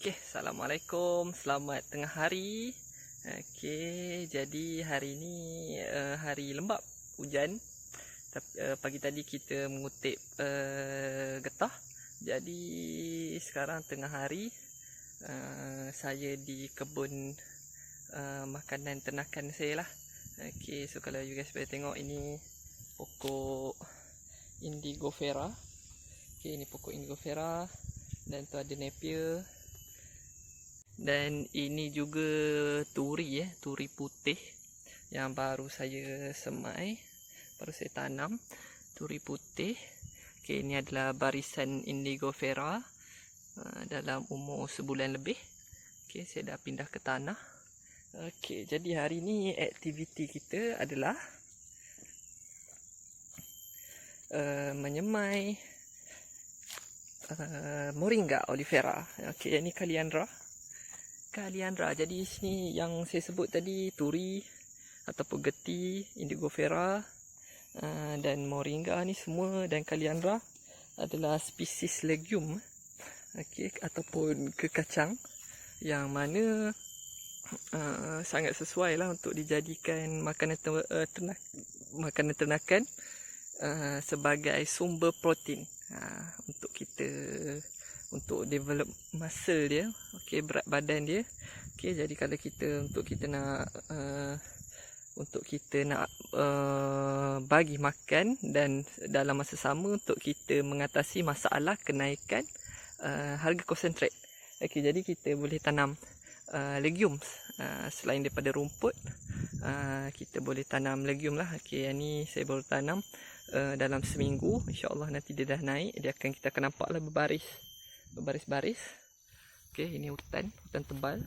Assalamualaikum. Selamat tengah hari. Jadi hari ini hari lembap, hujan. Tapi pagi tadi kita mengutip getah. Jadi sekarang tengah hari, saya di kebun makanan ternakan saya lah. So kalau you guys boleh tengok, ini pokok Indigo Vera. Ini pokok Indigo Vera. Dan tu ada Napier. Dan ini juga turi, turi putih yang baru saya semai, baru saya tanam. Turi putih. Ini adalah barisan Indigo Vera dalam umur sebulan lebih. Saya dah pindah ke tanah. Jadi hari ni aktiviti kita adalah menyemai Moringa olivera. Ini Kaliandra. Jadi sini yang saya sebut tadi, turi ataupun geti, Indigo Vera dan Moringa ni semua, dan Kaliandra adalah spesies legume, ataupun kekacang yang mana sangat sesuai lah untuk dijadikan makanan ternakan sebagai sumber protein untuk kita, untuk develop muscle dia, berat badan dia. Jadi kalau kita nak bagi makan, dan dalam masa sama untuk kita mengatasi masalah kenaikan harga konsentrat. Jadi kita boleh tanam legumes selain daripada rumput. Kita boleh tanam legume lah. Yang ni saya baru tanam dalam seminggu. InsyaAllah nanti dia dah naik, kita akan nampak lah berbaris-baris. Ini hutan tebal.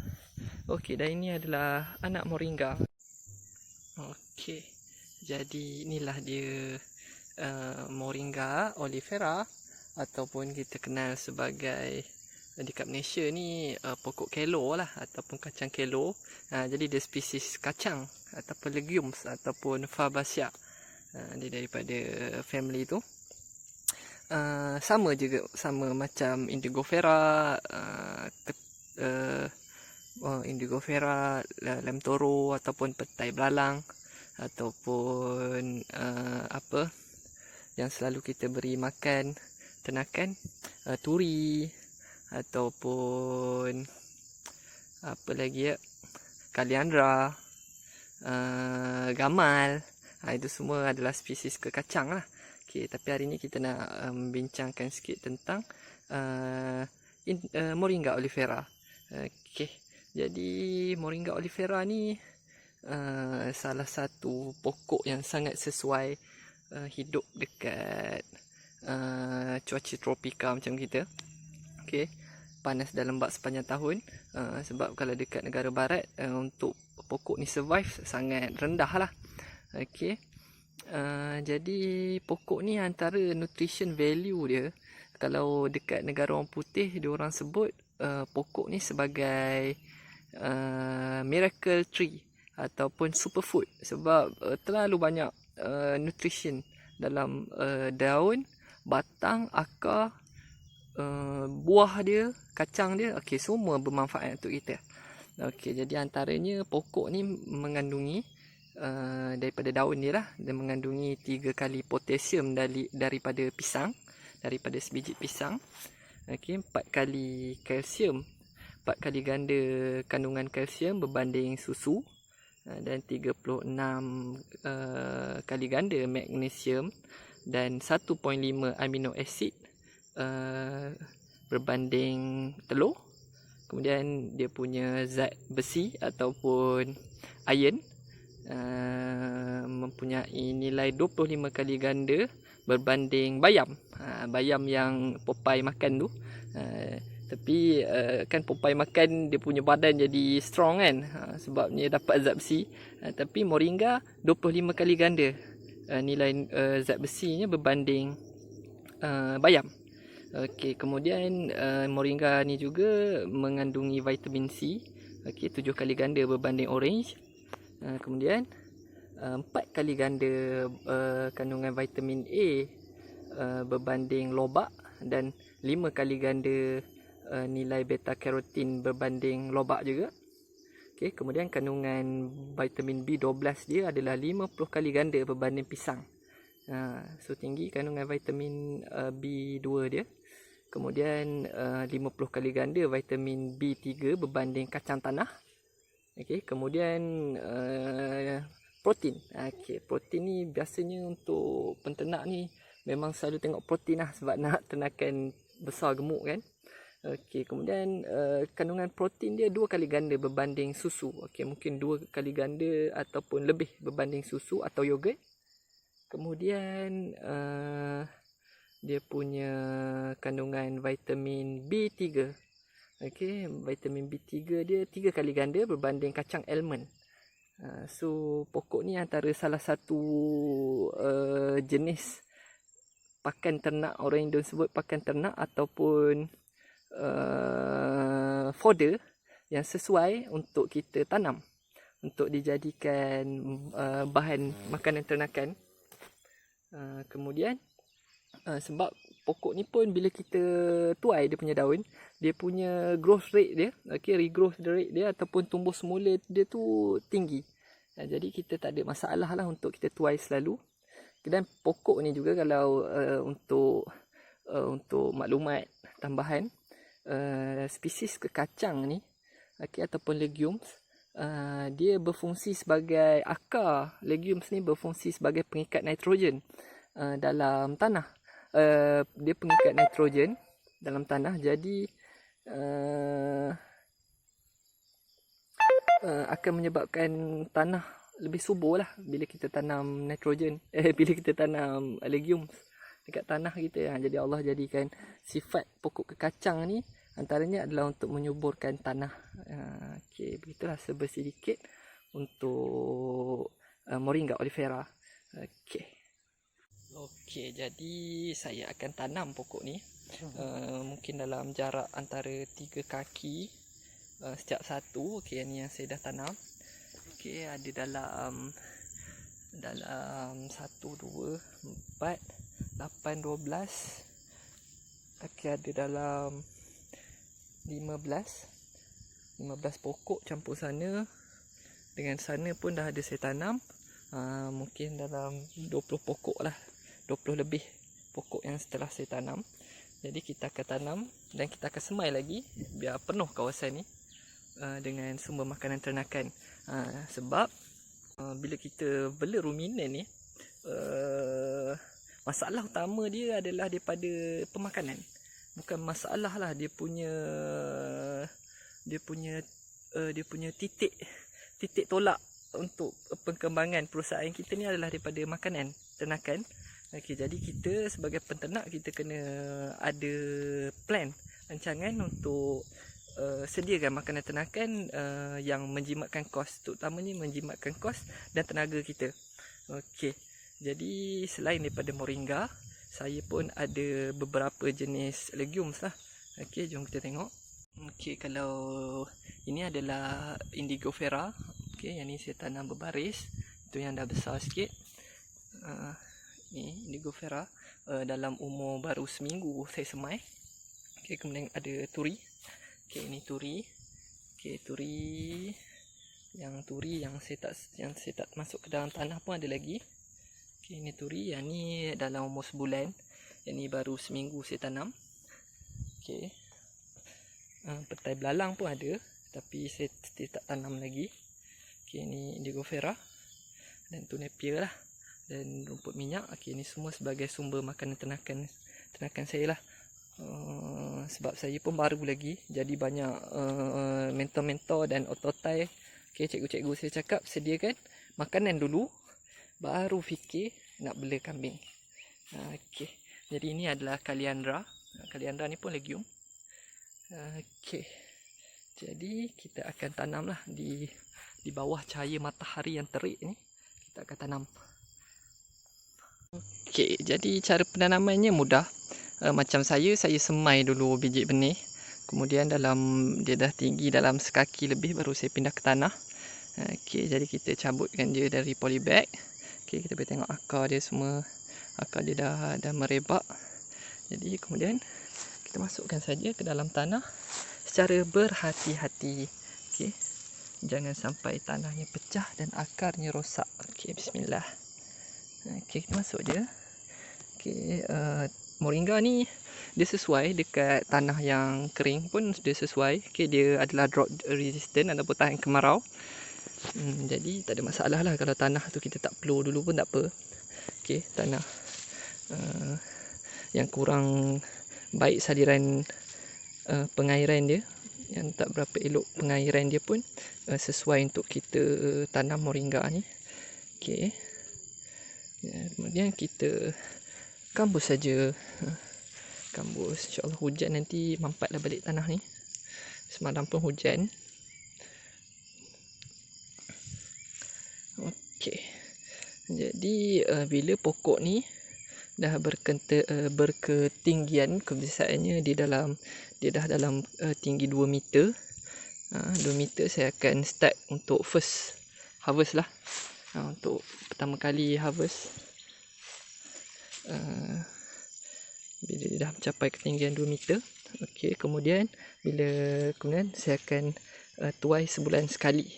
Dan ini adalah anak moringa. Jadi inilah dia Moringa olivera, ataupun kita kenal sebagai dekat Malaysia ni pokok kelo lah, ataupun kacang kelo. Jadi dia spesies kacang ataupun legumes ataupun fabaceae. Dia daripada family tu. Sama macam Indigo Vera, Indigo Vera, lem toro, ataupun petai belalang, ataupun apa yang selalu kita beri makan ternakan, turi, ataupun apa lagi Kaliandra, gamal. Itu semua adalah spesies kekacang lah. Tapi hari ni kita nak membincangkan sikit tentang Moringa olivera. Jadi Moringa olivera ni salah satu pokok yang sangat sesuai hidup dekat cuaca tropika macam kita. Panas dan lembap sepanjang tahun. Sebab kalau dekat negara barat, untuk pokok ni survive sangat rendah lah. Jadi pokok ni antara nutrition value dia, kalau dekat negara orang putih, dia orang sebut pokok ni sebagai miracle tree ataupun superfood. Sebab terlalu banyak nutrition dalam daun, batang, akar, buah dia, kacang dia, semua bermanfaat untuk kita. Jadi antaranya pokok ni mengandungi daripada daun dia lah, dia mengandungi 3 kali potasium daripada pisang, daripada sebiji pisang. 4 kali kalsium, 4 kali ganda kandungan kalsium berbanding susu, dan 36 kali ganda magnesium, dan 1.5 amino acid berbanding telur. Kemudian dia punya zat besi ataupun iron mempunyai nilai 25 kali ganda berbanding bayam. Bayam yang Popeye makan tu. Tapi kan Popeye makan, dia punya badan jadi strong kan, sebabnya dapat zat besi. Tapi Moringa 25 kali ganda nilai zat besinya berbanding bayam. Kemudian Moringa ni juga mengandungi vitamin C, 7 kali ganda berbanding orange. Kemudian 4 kali ganda kandungan vitamin A berbanding lobak, dan 5 kali ganda nilai beta karotin berbanding lobak juga. Okey, kemudian kandungan vitamin B12 dia adalah 50 kali ganda berbanding pisang. So tinggi kandungan vitamin B2 dia. Kemudian 50 kali ganda vitamin B3 berbanding kacang tanah. Okey, kemudian protein. Okey, protein ni biasanya untuk penternak ni memang selalu tengok protein lah sebab nak ternakan besar gemuk kan. Okey, kemudian kandungan protein dia 2 kali ganda berbanding susu. Okey, mungkin 2 kali ganda ataupun lebih berbanding susu atau yogurt. Kemudian dia punya kandungan vitamin B3. Okey, vitamin B3 dia 3 kali ganda berbanding kacang almond. So pokok ni antara salah satu jenis pakan ternak, orang Indo sebut pakan ternak ataupun fodder yang sesuai untuk kita tanam untuk dijadikan bahan makanan ternakan. Kemudian sebab pokok ni pun bila kita tuai dia punya daun, dia punya growth rate dia, regrowth rate dia ataupun tumbuh semula dia tu tinggi. Jadi kita tak ada masalah lah untuk kita tuai selalu. Dan pokok ni juga kalau untuk maklumat tambahan, spesies kekacang ni ataupun legumes, dia berfungsi sebagai akar. Legumes ni berfungsi sebagai pengikat nitrogen dalam tanah. Dia pengikat nitrogen dalam tanah, jadi akan menyebabkan tanah lebih subur lah bila kita tanam nitrogen, bila kita tanam legumes dekat tanah kita. Jadi Allah jadikan sifat pokok kekacang ni antaranya adalah untuk menyuburkan tanah. Okey, begitulah sedikit untuk Moringa oleifera. Okey, jadi saya akan tanam pokok ni mungkin dalam jarak antara 3 kaki setiap satu. Okey, ni yang saya dah tanam. Okey, ada dalam 1, 2, 4, 8, 12. Okey, ada dalam 15 pokok campur sana. Dengan sana pun dah ada saya tanam. Mungkin dalam 20 pokok lah, 20 lebih pokok yang setelah saya tanam. Jadi kita akan tanam dan kita akan semai lagi biar penuh kawasan ni dengan sumber makanan ternakan. Sebab bila kita bela ruminan ni, masalah utama dia adalah daripada pemakanan. Bukan masalah lah dia punya titik tolak untuk perkembangan perusahaan kita ni adalah daripada makanan ternakan. Okey, jadi kita sebagai penternak kita kena ada plan, rancangan untuk sediakan makanan ternakan yang menjimatkan kos, terutamanya menjimatkan kos dan tenaga kita. Okey, jadi selain daripada moringa, saya pun ada beberapa jenis legumes lah. Okey, jom kita tengok. Okey, kalau ini adalah indigofera. Okey, yang ni saya tanam berbaris. Itu yang dah besar sikit. Ni indigofera, dalam umur baru seminggu saya semai. Okey, kemudian ada turi. Okey, ini turi. Okey, turi yang saya tak masuk ke dalam tanah pun ada lagi. Okey, ini turi, yang ni dalam umur sebulan. Yang ni baru seminggu saya tanam. Okey. Petai belalang pun ada, tapi saya tak tanam lagi. Okey, ini indigofera dan tu napier lah, dan rumput minyak. Okey, ini semua sebagai sumber makanan ternakan saya lah. Sebab saya pun baru lagi, jadi banyak mentor-mentor dan ototai. Okey, cikgu-cikgu saya cakap sediakan makanan dulu, baru fikir nak bela kambing. Okey, jadi ini adalah kaliandra. Kaliandra ni pun legume. Okey, jadi kita akan tanam lah di bawah cahaya matahari yang terik ni. Kita akan tanam. Okey, jadi cara penanamannya mudah. Macam saya semai dulu biji benih. Kemudian dia dah tinggi dalam sekaki lebih, baru saya pindah ke tanah. Okey, jadi kita cabutkan dia dari polybag. Okey, kita boleh tengok akar dia semua. Akar dia dah merebak. Jadi kemudian kita masukkan saja ke dalam tanah secara berhati-hati. Okey. Jangan sampai tanahnya pecah dan akarnya rosak. Okey, bismillah. Okey, kita masuk je. Okey, moringa ni dia sesuai dekat tanah yang kering pun dia sesuai. Okey, dia adalah drought resistant ataupun tahan kemarau. Jadi tak ada masalah lah kalau tanah tu kita tak perlu dulu pun tak apa. Okey, tanah yang kurang baik saliran pengairan dia, yang tak berapa elok pengairan dia pun sesuai untuk kita tanam moringa ni. Okey. Ya, kemudian kita kambus saja. Kambus, insya-Allah hujan nanti mampatlah balik tanah ni. Semalam pun hujan. Okey. Jadi bila pokok ni dah berketinggian, kebiasaannya dia dah dalam tinggi 2 meter. 2 meter saya akan start untuk first harvest lah. Untuk pertama kali harvest. Bila dia dah mencapai ketinggian 2 meter. Okey, kemudian saya akan tuai sebulan sekali.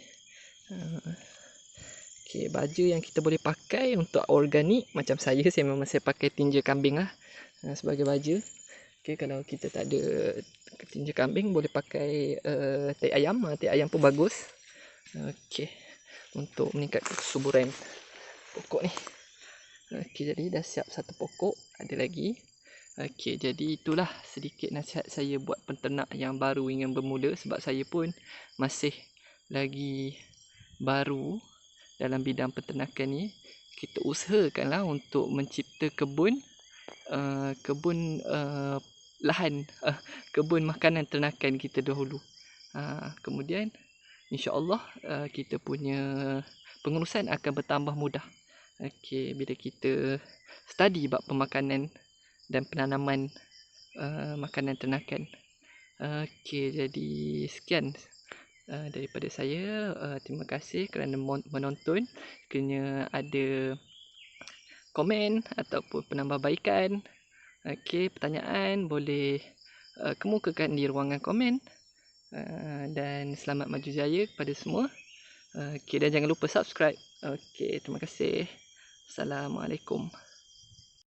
Okey, baju yang kita boleh pakai untuk organik macam saya memang saya pakai tinja kambing lah sebagai baju. Okey, kalau kita tak ada tinja kambing boleh pakai tai ayam. Tai ayam pun bagus. Okey, untuk meningkatkan kesuburan pokok ni. Okey, jadi dah siap satu pokok, ada lagi. Okey, jadi itulah sedikit nasihat saya buat penternak yang baru ingin bermula, sebab saya pun masih lagi baru dalam bidang penternakan ni. Kita usahakanlah untuk mencipta kebun makanan ternakan kita dahulu. Kemudian insya-Allah kita punya pengurusan akan bertambah mudah. Okey, bila kita study bab pemakanan dan penanaman makanan ternakan. Okey, jadi sekian daripada saya. Terima kasih kerana menonton. Sekiranya ada komen ataupun penambahbaikan, okey, pertanyaan, boleh kemukakan di ruangan komen. Dan selamat maju jaya kepada semua. Okey, dan jangan lupa subscribe. Okey, terima kasih. Assalamualaikum.